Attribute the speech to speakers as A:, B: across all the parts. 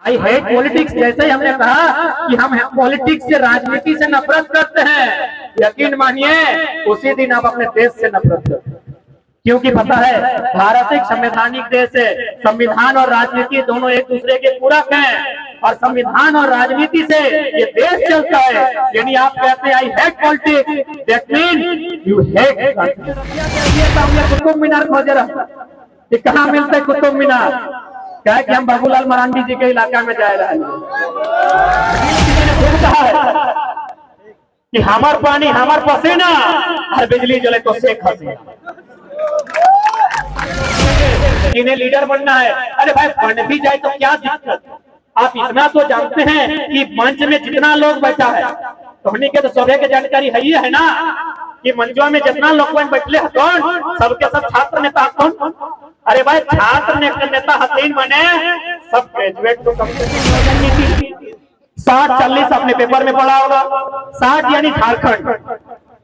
A: आई hate politics. जैसे ही हमने कहा कि हम पॉलिटिक्स से, राजनीति से नफरत करते हैं, यकीन मानिए उसी दिन आप अपने देश से नफरत करते हैं। क्योंकि पता है भारत एक संवैधानिक देश है। संविधान और राजनीति दोनों एक दूसरे के पूरक हैं, और संविधान और राजनीति से ये देश चलता है। यानी आप कहते हैं I hate politics, that mean you hate. Qutub Minar खोज रहा कि कहाँ मिलता है कुतुब मीनार, क्या है कि हम बाबूलाल मरांडी जी के इलाका में जा रहे हैं। किसी ने खुद कहा है कि हमार पानी हमार पसीना और बिजली जले तो शेख हसीना। इन्हें लीडर बनना है। अरे भाई बन भी जाए तो क्या दिक्कत। आप इतना तो जानते हैं कि मंच में जितना लोग बैठा है तो हमने के तो सभी की जानकारी है ही है ना कि मंचों में जितना लोग बैठले है कौन, सबके सब छात्र नेता कौन। अरे भाई छात्र नेता हसीन बने सब ग्रेजुएट तो कम से कम 60-40 अपने पेपर में पढ़ा होगा। 60 यानी झारखंड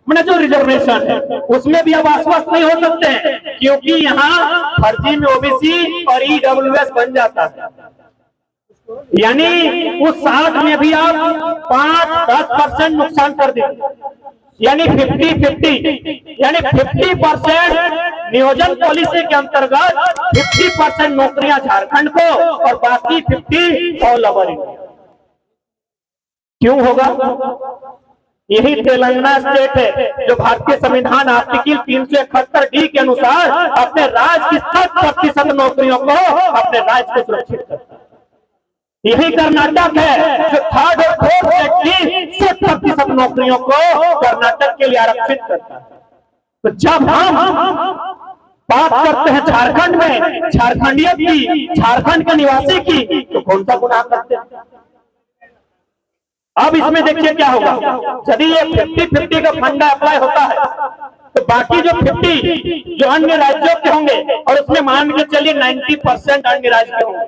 A: मैंने जो रिजर्वेशन है उसमें भी अब आश्वस्त नहीं हो सकते हैं, क्योंकि यहाँ फर्जी में ओबीसी और ईडब्ल्यूएस बन जाता है। यानी उस 60 में भी आप 5-10% नुकसान कर देंगे, यानी 50-50, यानी 50% नियोजन पॉलिसी के अंतर्गत 50% नौकरियां झारखंड को और बाकी 50 ऑल ओवर इंडिया। क्यों होगा? यही तेलंगाना स्टेट है जो भारतीय संविधान आर्टिकल 371D के अनुसार अपने राज्य की 60% नौकरियों को अपने राज्य को सुरक्षित करता है। यही कर्नाटक है जो 3rd और 4th सेट की 60% नौकरियों को कर्नाटक के लिए आरक्षित करता है। तो जब हम बात करते हैं झारखंड में झारखंडियत की, झारखंड के निवासी की, तो कौन सा गुनाह करते हैं? अब इसमें देखिए क्या होगा। यदि ये 50-50 का फंडा अप्लाई होता है तो बाकी जो 50 जो अन्य राज्यों के होंगे, और उसमें मान के चलिए 90% अन्य राज्य के होंगे।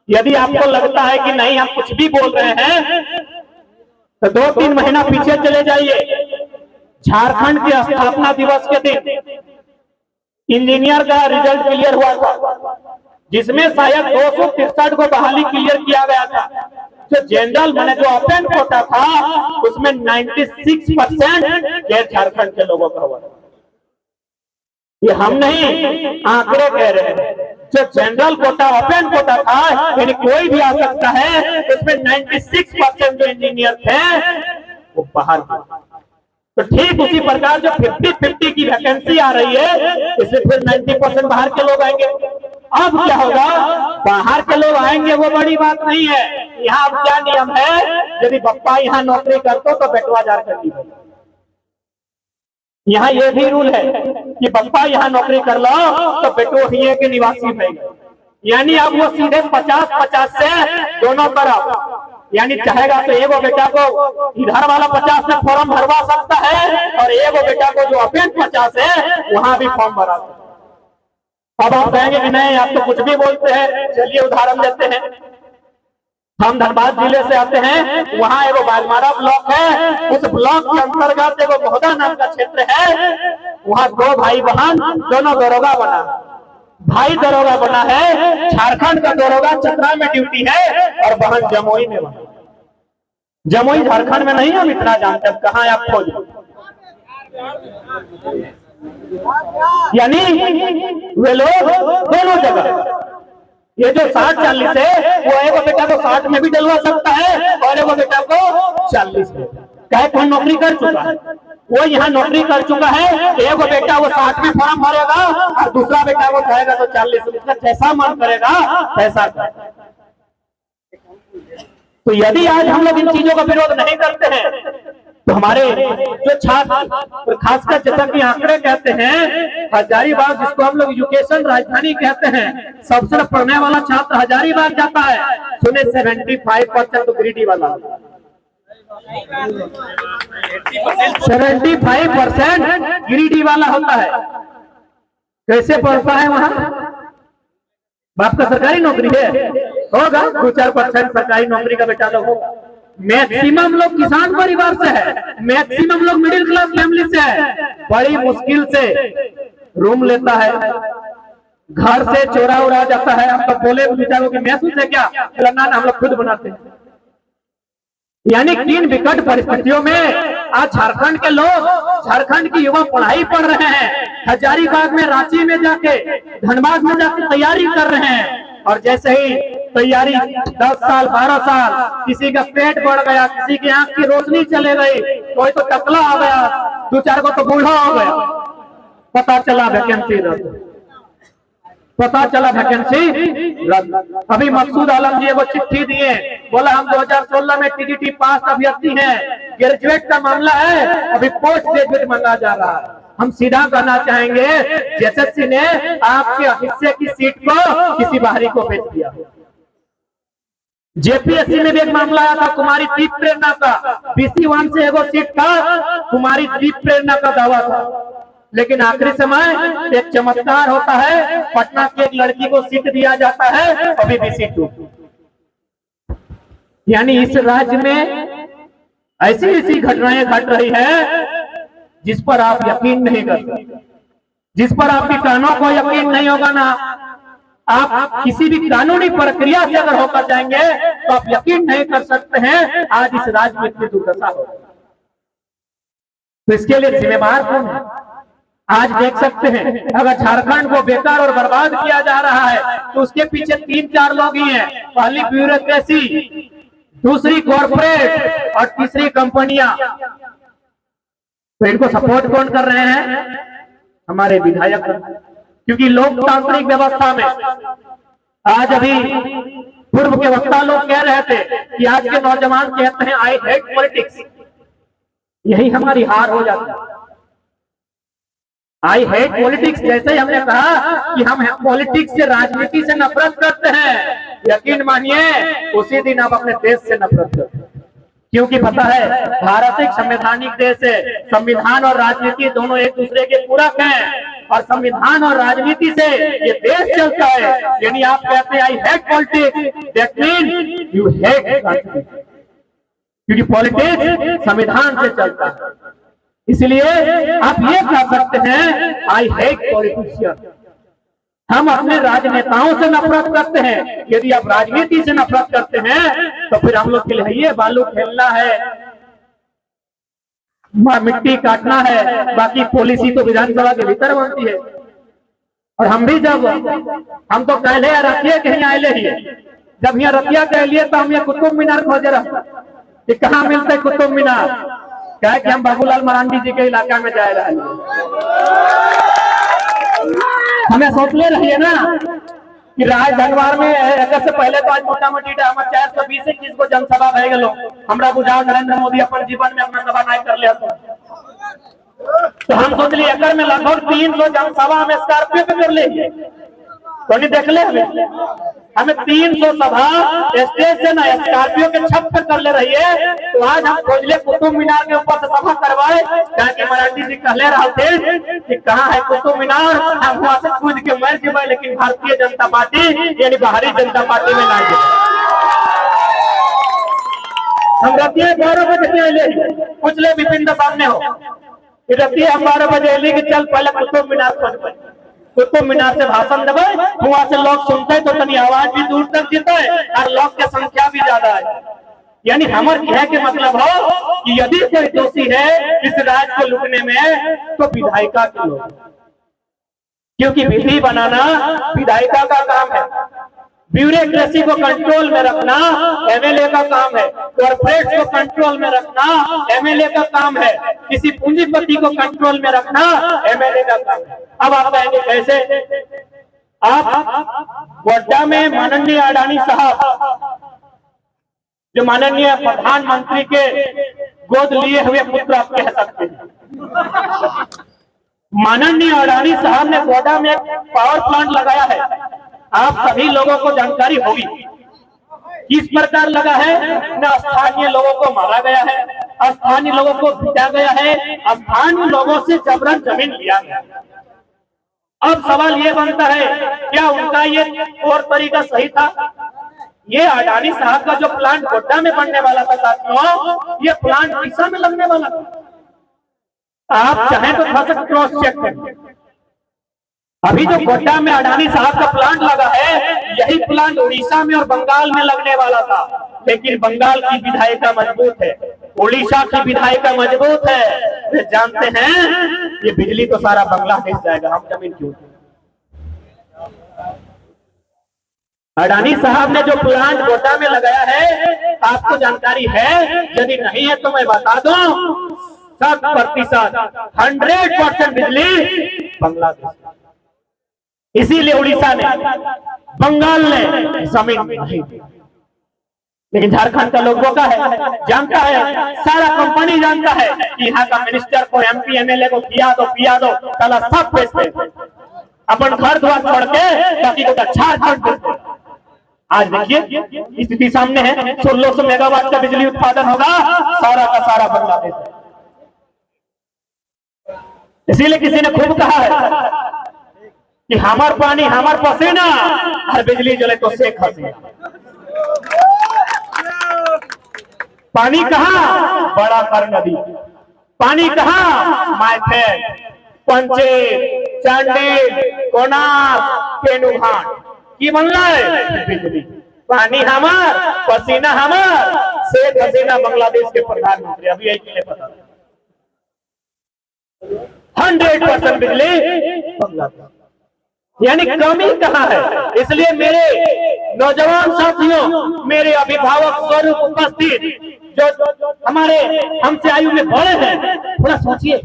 A: यदि आपको लगता है कि नहीं हम कुछ भी बोल रहे हैं तो 2-3 महीना पीछे चले जाइए। झारखंड के स्थापना दिवस के दिन इंजीनियर का रिजल्ट क्लियर हुआ था, जिसमें शायद 263 को बहाली क्लियर किया गया था। जो जनरल मैंने जो ओपन कोटा था उसमें 96% गैर झारखंड के लोगों का हुआ। ये हम नहीं आंकड़े कह रहे हैं। जो जनरल कोटा ओपन कोटा था यानी कोई भी आ सकता है, उसमें 96% जो इंजीनियर थे वो बाहर थे। तो ठीक उसी प्रकार जो 50-50 की वैकेंसी आ रही है इसमें फिर 90% बाहर के लोग आएंगे। अब क्या होगा? बाहर के लोग आएंगे वो बड़ी बात नहीं है। यहाँ अब क्या नियम है, यदि बप्पा यहाँ नौकरी करते तो बेटवा झारखंडी बने। यहाँ ये भी रूल है कि बप्पा यहाँ नौकरी कर लो तो बेटो ही के निवासी बनेगा। यानी अब वो सीधे 50-50 से दोनों तरफ, यानी चाहेगा तो एगो बेटा को इधर वाला 50 में फॉर्म भरवा सकता है और एगो बेटा को जो अपेन 50 है वहां भी फॉर्म भरा सकता है। अब आप कहेंगे कि नहीं आप तो कुछ भी बोलते हैं। चलिए उदाहरण देते हैं। हम धनबाद जिले से आते हैं, वहां एगो बागमारा ब्लॉक है। उस ब्लॉक के अंतर्गत एगो मोहदा नाम का क्षेत्र है। वहां 2 भाई बहन दोनों दरोगा बना। भाई दरोगा बना है, झारखंड का दरोगा चतरा में ड्यूटी है और बहन जमुई में बना। जमुई झारखंड में नहीं, हम इतना जानते हैं। कहाँ आप खोज, यानी वे लोग दोनों जगह। ये जो 60-40 है वो एगो बेटा को 60 में भी डलवा सकता है और एगो बेटा को 40 में। कहे कौन नौकरी कर चुका है, वो यहाँ नौकरी कर चुका है। एगो बेटा वो 60 में फॉर्म भरेगा और दूसरा बेटा वो कहेगा तो 40 में। जैसा मन करेगा वैसा। तो यदि आज हम लोग इन चीजों का विरोध नहीं करते हैं तो हमारे जो छात्र, खासकर जैसा कि आंकड़े कहते हैं, हजारीबाग जिसको हम लोग एजुकेशन राजधानी कहते हैं, सबसे पढ़ने वाला छात्र हजारीबाग जाता है। सुने 75% तो गिरिडीह वाला, 75% गिरिडीह वाला होता है। कैसे पढ़ता है वहां? बाप का सरकारी नौकरी है, होगा 2-4% सरकारी नौकरी का बेटा लोग होगा। मैक्सिमम लोग किसान परिवार से है, मैक्सिमम लोग मिडिल क्लास फैमिली से है। बड़ी मुश्किल से रूम लेता है, घर से चोरा उड़ा जाता है। हम तो बोले बेचारों की महसूस है क्या, ना हम लोग खुद बनाते हैं। यानी किन विकट परिस्थितियों में आज झारखंड के लोग, झारखंड की युवा पढ़ाई पढ़ रहे हैं, हजारीबाग में, रांची में जाके, धनबाद में जाके तैयारी कर रहे हैं। और जैसे ही तैयारी 10 साल 12 साल, किसी का पेट बढ़ गया, किसी की आंख की रोशनी चले गई, कोई तो टकला आ गया, 2-4 को तो बूढ़ा हो गया, पता चला वैकेंसी रद्द, पता चला वैकेंसी रद्द। अभी मकसूद आलम जी वो चिट्ठी दिए, बोला हम 2016 में टीजीटी पास अभ्यर्थी हैं, ग्रेजुएट का मामला है, अभी पोस्ट ग्रेजुएट मांगा जा रहा है। हम सीधा कहना चाहेंगे, एसएससी ने आपके हिस्से की सीट को किसी बाहरी को बेच दिया। जेपीएससी में भी एक मामला आया था कुमारी दीप प्रेरणा का, BC1 से एगो सीट था, कुमारी दीप प्रेरणा का दावा था, लेकिन आखिरी समय एक चमत्कार होता है, पटना की एक लड़की को सीट दिया जाता है, अभी BC2। यानी इस राज्य में ऐसी ऐसी घटनाएं घट रही है जिस पर आप यकीन नहीं कर सकते, जिस पर आपकी कानों को यकीन नहीं होगा ना, आप किसी भी कानूनी प्रक्रिया से अगर होकर जाएंगे तो आप यकीन नहीं कर सकते हैं आज इस राज्य में इतनी दुर्दशा हो। तो इसके लिए जिम्मेवार कौन है? आज देख सकते हैं अगर झारखंड को बेकार और बर्बाद किया जा रहा है तो उसके पीछे 3-4 लोग ही हैं। पहली ब्यूरोक्रेसी, दूसरी कॉर्पोरेट और तीसरी कंपनियां। तो इनको सपोर्ट कौन कर रहे हैं? हमारे विधायक। क्योंकि लोकतांत्रिक व्यवस्था में आज अभी पूर्व के वक्ता लोग कह रहे थे कि आज के नौजवान कहते हैं आई हेट पॉलिटिक्स। यही हमारी हार हो जाती है। आई हेट पॉलिटिक्स, जैसे ही हमने कहा कि हम पॉलिटिक्स से, राजनीति से नफरत करते हैं, यकीन मानिए उसी दिन आप अपने देश से नफरत करते हैं। क्योंकि पता है भारत एक संवैधानिक देश है, संविधान और राजनीति दोनों एक दूसरे के पूरक हैं, और संविधान और राजनीति से ये देश चलता है। यानी आप कहते हैं I hate politics, that mean you hate राजनीति, क्योंकि पॉलिटिक्स संविधान से चलता है। इसलिए आप ये कह सकते हैं आई हेट पॉलिटिशियन। हम अपने राजनेताओं से नफरत करते हैं। यदि आप राजनीति से नफरत करते हैं तो फिर हम लोग के लिए ये बालू खेलना है, मिट्टी काटना है, बाकी पॉलिसी तो विधानसभा के भीतर बनती है। और हम भी जब हम तो कहले रखिए कहीं आए ही, जब यहाँ रतिया कह लिए तो हम ये कुतुब मीनार खोजे रहा कि कहाँ मिलते कुतुब मीनार, क्या कि हम बाबूलाल मरांडी जी के इलाका में जा रहे हैं। हमें सोच ले रही है ना कि राज धनवार में अगर से पहले तो आज मोटा मोटी 420 को जनसभा भय गलो। हमरा बुझाओ नरेंद्र मोदी अपन जीवन में अपना सभा नहीं कर लिया तो हम सोच लिए अगर में लगभग 300 जनसभा हमें स्कॉर्पियो पे कर लेंगे तो नहीं देख ले हमें 300 सभा स्टेज से ना स्कॉर्पियो के छत पर कर ले रही है। तो आज हम खोजले कुतुब मीनार के ऊपर से सभा करवाए, कि मराठी जी कहले रहे थे कि कहाँ है कुतुब मीनार, हम वहां से कूद के मर जाए, लेकिन भारतीय जनता पार्टी यानी बाहरी जनता पार्टी में ना जाए। हम रतिया 12 बजे कुछ ले विपिन सामने हो, रतिया हम 12 बजे अली कि चल पहले कुतुब मीनार पर, कुतुब मीनार से भाषण देवे, वहां से लोग सुनते हैं तो तनी आवाज भी दूर तक जीता है और लोग की संख्या भी ज्यादा है। यानी हमारे कहे के मतलब हो कि यदि कोई दोषी है इस राज्य को लूटने में तो विधायिका के लोग, क्योंकि विधि बनाना विधायिका का काम है, ब्यूरोक्रेसी को कंट्रोल में रखना एमएलए का काम है, कॉर्पोरेट को कंट्रोल में रखना एमएलए का काम है, किसी पूंजीपति को कंट्रोल में रखना एमएलए का काम है। अब आप कहेंगे कैसे? आप गोड्डा में माननीय अडानी साहब जो माननीय प्रधानमंत्री के गोद लिए हुए पुत्र आप कह सकते हैं। माननीय अडानी साहब ने गोड्डा में एक पावर प्लांट लगाया है, आप सभी लोगों को जानकारी होगी किस प्रकार लगा है। न स्थानीय लोगों को मारा गया है, स्थानीय लोगों को पीटा गया है, स्थानीय लोगों से जबरन जमीन लिया गया। अब सवाल ये बनता है क्या उनका ये और तरीका सही था? ये अडानी साहब का जो प्लांट गोड्डा में बनने वाला था साथियों, ये प्लांट दिशा में लगने वाला था। आप चाहें तो थोड़ा सा क्रॉस चेक करें, अभी जो गोड्डा में अडानी साहब का प्लांट लगा है, यही प्लांट उड़ीसा में और बंगाल में लगने वाला था, लेकिन बंगाल की विधायिका मजबूत है, उड़ीसा की विधायिका मजबूत है। वे जानते हैं ये बिजली तो सारा बांग्लादेश जाएगा, हम जमीन क्यों। अडानी साहब ने जो प्लांट गोड्डा में लगाया है, आपको जानकारी है? यदि नहीं है तो मैं बता दूं, 100% 100% बिजली बांग्लादेश। इसीलिए उड़ीसा ने, बंगाल ने जमीन नहीं दी, लेकिन झारखंड का लोगों का है, जानता है, सारा कंपनी जानता है कि यहाँ का मिनिस्टर को, MP MLA को पिया दो साला सब पैसे अपन घर द्वार छोड़ के बाकी को अच्छा। आज देखिए स्थिति सामने है, 1600 मेगावाट का बिजली उत्पादन होगा, सारा का सारा बांग्लादेश। इसीलिए किसी ने खूब कहा है कि हमार पानी हमार पसीना, हर बिजली जले तो शेख हसीना। पानी कहाँ? बड़ा कर नदी। पानी कहाँ? मायथेन, पंचेत, चांडिल, कोणार्क, केनुघाट की बनला है बिजली। पानी हमार, पसीना हमार, शेख हसीना बांग्लादेश के प्रधानमंत्री। अभी यही के पता 100% बिजली बांग्लादेश, यानी कमी कहाँ है। इसलिए मेरे नौजवान साथियों, मेरे अभिभावक स्वरूप उपस्थित जो हमारे हमसे आयु में बड़े हैं, थोड़ा सोचिए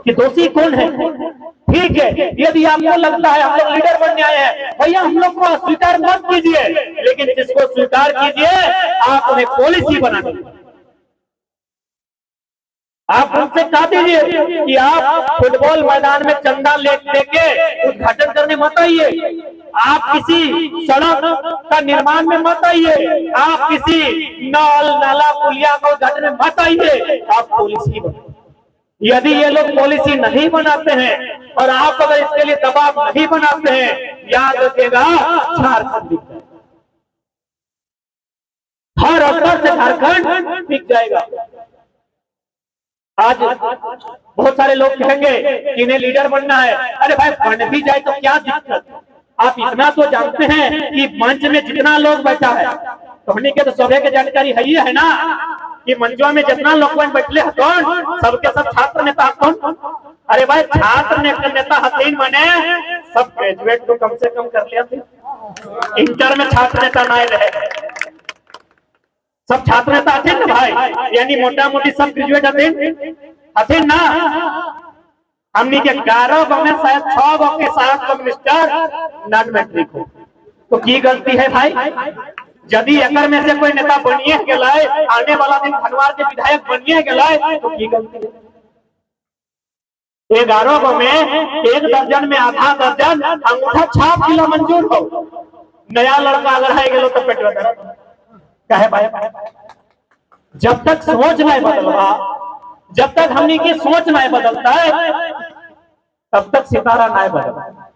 A: कि दोषी कौन है। ठीक है, यदि आपको लगता है हम लोग लीडर बनने आए हैं, भैया हम लोग को स्वीकार मत कीजिए, लेकिन जिसको स्वीकार कीजिए आप उन्हें पॉलिसी बना दीजिए। आप उनसे कह दीजिए कि आप फुटबॉल मैदान में चंदा लेके उद्घाटन करने मत आइए, आप किसी सड़क का निर्माण में मत आइए, आप किसी नल नाला पुलिया का उद्घाटन में मत आइए, आप पॉलिसी बनाइए। यदि ये लोग पॉलिसी नहीं बनाते हैं और आप अगर इसके लिए दबाव नहीं बनाते हैं, याद रखिएगा झारखंड बिक जाएगा, हर स्तर से झारखंड बिक जाएगा। आज बहुत सारे लोग कहेंगे कि इन्हें लीडर बनना है। अरे भाई, बन भी जाए तो क्या दिक्कत। आप इतना तो जानते हैं कि मंच में जितना लोग बैठा है, तो हमने के तो सभी की जानकारी है ना कि मंचवा में जितना लोग बैठले कौन, सबके सब छात्र नेता कौन। अरे भाई, छात्र नेता हसीन बने सब ग्रेजुएट तो कम से कम कर लिया थे, इंटर में छात्र नेता नहीं रहे, सब छात्र नेता आते ना भाई, यानी मोटा मोटी सब ग्रेजुएट आते ना। हमने के 11 में शायद 6 के साथ मिनिस्टर नॉन मैट्रिक हो, तो की गलती है भाई। यदि अगर में से कोई नेता बनिए गलाए, आने वाला दिन खनवार के विधायक बनिए गलाए, तो की गलती है। 11 में 1 दर्जन में आधा दर्जन अंगूठा छाप किलो मंजूर हो, नया लड़का अगर है गेलो तो पेटवा दर्द कहे भाई। जब तक सोच नहीं बदलता, जब तक हमनी की सोच नहीं बदलता है, तब तक सितारा नहीं बदलता।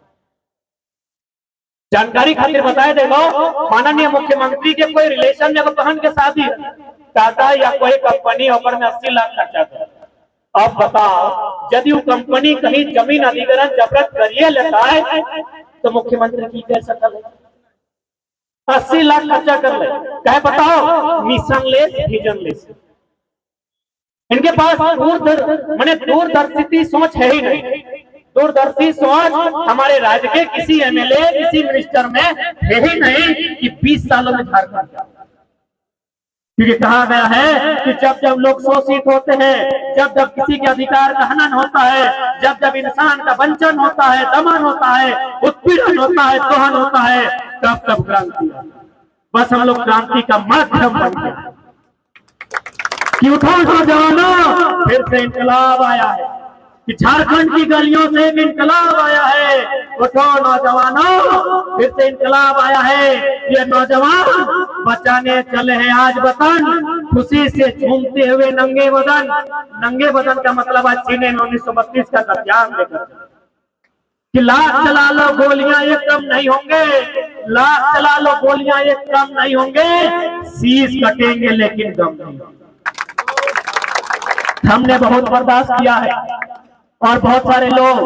A: जानकारी खातिर बताए देखो, माननीय मुख्यमंत्री के कोई रिलेशन में बहन के शादी टाटा या कोई कंपनी ऊपर में 80 लाख खर्चा करे। अब बताओ, यदि वो कंपनी कहीं जमीन अधिग्रहण जबरत करिए लेता है, तो मुख्यमंत्री की कह सकता है 80 लाख खर्चा कर ले। कहे बताओ, मिशन लेस विजन लेस। इनके पास दूरदर्शी सोच है ही नहीं। दूरदर्शी सोच हमारे राज्य के किसी MLA, किसी मिनिस्टर में है ही नहीं कि 20 सालों में झारखंड जाए। क्योंकि कहा गया है कि जब जब लोग शोषित होते हैं, जब जब किसी के अधिकार का हनन होता है, जब जब इंसान का वंचन होता है, दमन होता है, उत्पीड़न होता है, दोहन होता है, तब तब क्रांति। बस हम लोग क्रांति का माध्यम बन गए कि उठो नौजवानों, फिर से इंकलाब आया है, कि झारखंड की गलियों से एक इंकलाब आया है। उठो नौजवानों, फिर से इंकलाब आया है। ये नौजवान बचाने चले हैं आज वतन, खुशी से झूमते हुए नंगे बदन। नंगे बदन का मतलब आज सीने में 1932 का कत्याम लेकर कि लाख चला लो गोलियां एक कम नहीं होंगे, लाख चला लो गोलियां एक कम नहीं होंगे, शीश कटेंगे लेकिन गम नहीं। हमने बहुत बर्दाश्त किया है, और बहुत सारे लोग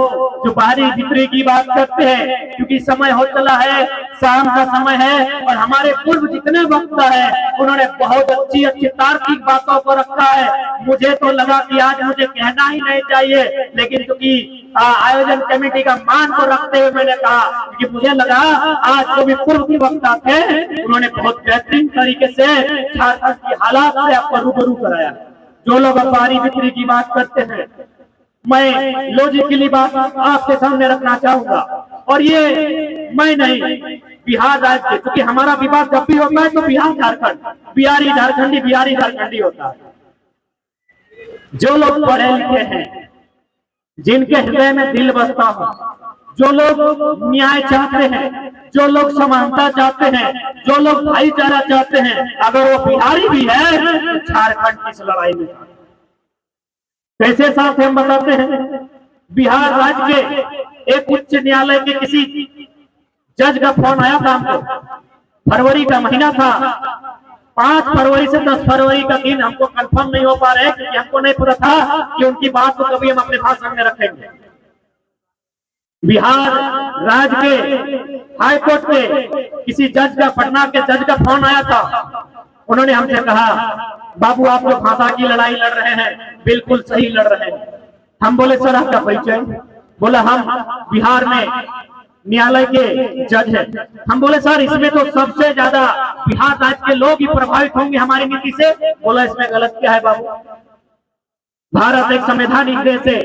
A: जो बाहरी बिक्री की बात करते हैं, क्योंकि समय हो चला है, शाम का समय है, और हमारे पूर्व जितने वक्ता है उन्होंने बहुत अच्छी अच्छी तार्किक बातों को रखा है। मुझे तो लगा कि आज मुझे कहना ही नहीं चाहिए, लेकिन क्योंकि आयोजन कमेटी का मान को रखते हुए मैंने कहा, क्योंकि मुझे लगा आज जो भी पूर्व के वक्ता थे उन्होंने बहुत बेहतरीन तरीके से झारखंड की हालात से आपको रूबरू कराया। जो लोग बाहरी बिक्री की बात करते हैं, मैं लॉजिकली बात आपके सामने रखना चाहूंगा, और ये मैं नहीं, बिहार राज्य, क्योंकि हमारा विवाद जब भी होता है तो बिहार झारखंड, बिहारी झारखंडी, बिहारी झारखंडी होता है। जो लोग पढ़े लिखे हैं, जिनके हृदय में दिल बसता हो, जो लोग न्याय चाहते हैं, जो लोग समानता चाहते हैं, जो लोग भाईचारा चाहते हैं, अगर वो बिहारी भी है तो झारखंड की इस लड़ाई में कैसे साथ हम बताते हैं। बिहार राज्य के एक उच्च न्यायालय के किसी जज का फोन आया था हमको, फरवरी का महीना था, 5 फरवरी से 10 फरवरी का दिन हमको कंफर्म नहीं हो पा रहे, क्योंकि हमको नहीं पता था कि उनकी बात को कभी हम अपने भाषण में रखेंगे। बिहार राज्य के हाई कोर्ट के किसी जज का, पटना के जज का फोन आया था। उन्होंने हमसे कहा, बाबू आप जो भाषा की लड़ाई लड़ रहे हैं बिल्कुल सही लड़ रहे हैं। हम बोले सर आपका परिचय? बोला हम बिहार में न्यायालय के जज हैं। हम बोले सर इसमें तो सबसे ज्यादा बिहार राज्य के लोग ही प्रभावित होंगे हमारी नीति से। बोला इसमें गलत क्या है बाबू, भारत एक संवैधानिक देश है।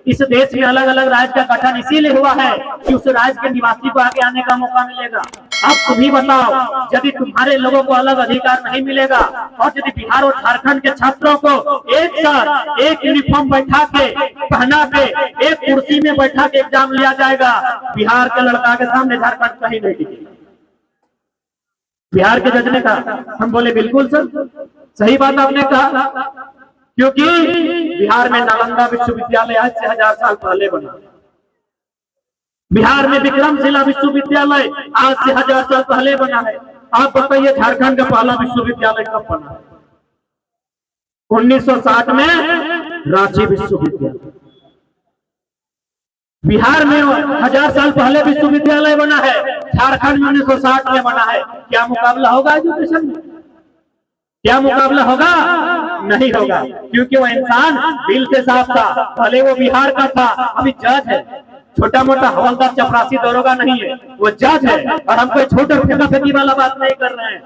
A: इस देश में अलग अलग राज्य का गठन इसीलिए हुआ है कि उस राज्य के निवासी को आगे आने का मौका मिलेगा। अब तुम ही बताओ, यदि तुम्हारे लोगों को अलग अधिकार नहीं मिलेगा, और यदि बिहार और झारखंड के छात्रों को एक साथ एक यूनिफॉर्म बैठा के, पहना के, एक कुर्सी में बैठा के एग्जाम लिया जाएगा, बिहार के लड़का के सामने झारखंड कहीं नहीं टिकेगा। बिहार के जज ने कहा। हम बोले बिल्कुल सर, सही बात आपने कहा, क्योंकि बिहार में नालंदा विश्वविद्यालय आज से 1000 साल पहले बना। बिहार में विक्रमशिला विश्वविद्यालय आज से 1000 साल पहले बना है। आप बताइए झारखंड का पहला विश्वविद्यालय कब बना? 1960 में रांची विश्वविद्यालय। बिहार में 1000 साल पहले विश्वविद्यालय बना है, झारखंड में 1960 में बना है। क्या मुकाबला होगा एजुकेशन में? क्या मुकाबला होगा? नहीं होगा, क्योंकि वो इंसान दिल से साफ था। भले वो बिहार का था, अभी जज है, छोटा मोटा हवलदार चपरासी दरोगा नहीं है, वो जज है। और हम कोई छोटे फेंका फेंकी वाला बात नहीं कर रहे हैं।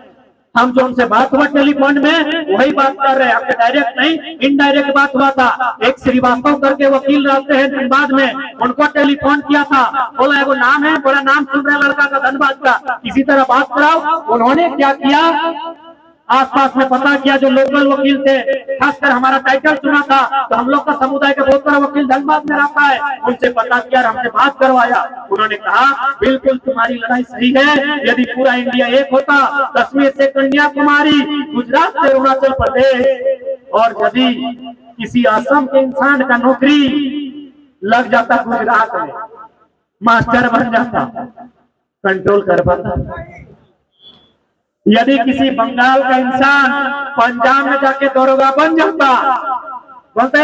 A: हम जो उनसे बात हुआ टेलीफोन में वही बात कर रहे हैं, हमसे डायरेक्ट नहीं इनडायरेक्ट बात हुआ था। एक श्रीवास्तव करके वकील रहते हैं धनबाद में, उनको टेलीफोन किया था, बोला एगो नाम है, बड़ा नाम सुन रहे लड़का का धनबाद का, इसी तरह बात कराओ। उन्होंने क्या किया, आसपास में पता किया, जो लोकल वकील थे, खासकर हमारा टाइटल सुना था, तो हम लोग का समुदाय का बहुत बड़ा वकील धनबाद में रहता है, उनसे पता किया, हमसे बात करवाया। उन्होंने कहा बिल्कुल तुम्हारी लड़ाई सही है। यदि पूरा इंडिया एक होता, कश्मीर से कन्याकुमारी, गुजरात से अरुणाचल प्रदेश, और यदि किसी असम के इंसान का नौकरी लग जाता गुजरात में, मास्टर बन जाता, कंट्रोल कर पाता। यदि किसी बंगाल का इंसान पंजाब में जाके दरोगा बन जाता, बोलते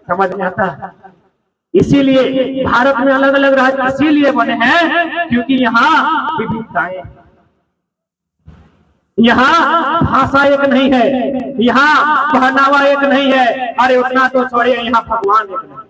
A: समझ में आता। इसीलिए भारत में अलग अलग राज्य इसीलिए बने हैं क्योंकि यहाँ विविधताएं, यहाँ भाषा एक नहीं है, यहाँ पहनावा एक नहीं है। अरे उतना तो छोड़िए, यहाँ भगवान एक नहीं।